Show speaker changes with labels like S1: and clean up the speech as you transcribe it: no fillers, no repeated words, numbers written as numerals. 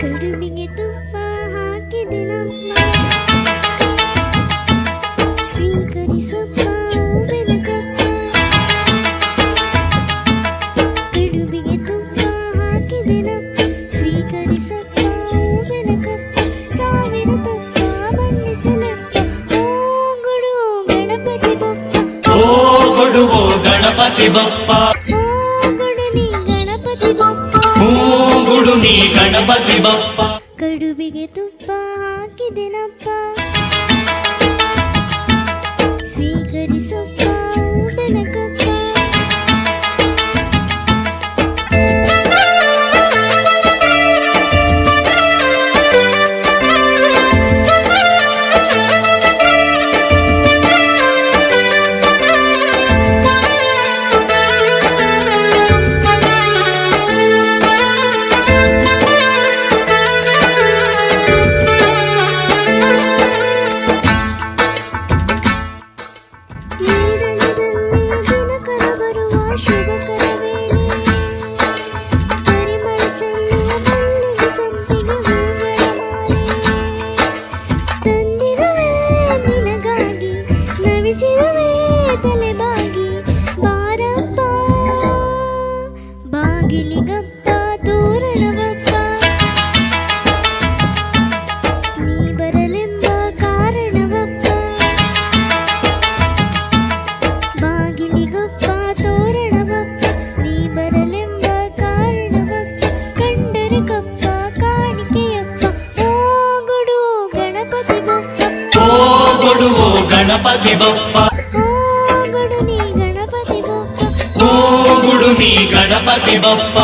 S1: ಕಡುಬಿಗೆ ತುಪ್ಪ ಹಾಕಿದೆನಮ್ಮ, ಸ್ವೀಕರಿಸಪ್ಪ ಬೆನಕಪ್ಪ. ಕಡುಬಿಗೆ ತುಪ್ಪ ಹಾಕಿದೆನಮ್ಮ, ಸ್ವೀಕರಿಸಪ್ಪ ಬೆನಕಪ್ಪ. ಸಾವಿರ ತುಪ್ಪ ಬಣ್ಣಿಸಲಪ್ಪ, ಓ ಗುಡು ಗಣಪತಿ ಬಪ್ಪ.
S2: ಓ ಗುಡುವೋ ಗಣಪತಿ ಬಪ್ಪ, ಗುಡು ನೀ ಗಣಪತಿ ಬಪ್ಪ.
S1: ಕಡುಬಿಗೆ ತುಪ್ಪ ಹಾಕಿದೆನಪ್ಪ, ಸ್ವೀಕರಿಸಪ್ಪ ಬೆನಕಪ್ಪ. ಬಾಗಿಲಿಗಪ್ಪ ತೋರಣವಪ್ಪ, ನೀ ಬರಲೆಂಬ ಕಾರಣವಪ್ಪ. ಬಾಗಿಲಿಗಪ್ಪ ತೋರಣವಪ್ಪ, ನೀ ಬರಲೆಂಬ ಕಾರಣವಪ್ಪ. ಕಂಡರೆ ಕಪ್ಪ ಕಾಣಿಕೆಯಪ್ಪ, ಓ ಗುಡು ಗಣಪತಿ ಬಪ್ಪ.
S2: ಓ ಗುಡುವೋ ಗಣಪತಿ ಬಪ್ಪ,
S1: ಓ ಗುಡು ನೀ ಗಣಪತಿ ಬಪ್ಪ.
S2: ಓ ಗುಡು ನೀ ಗಣಪತಿ ಬಪ್ಪ.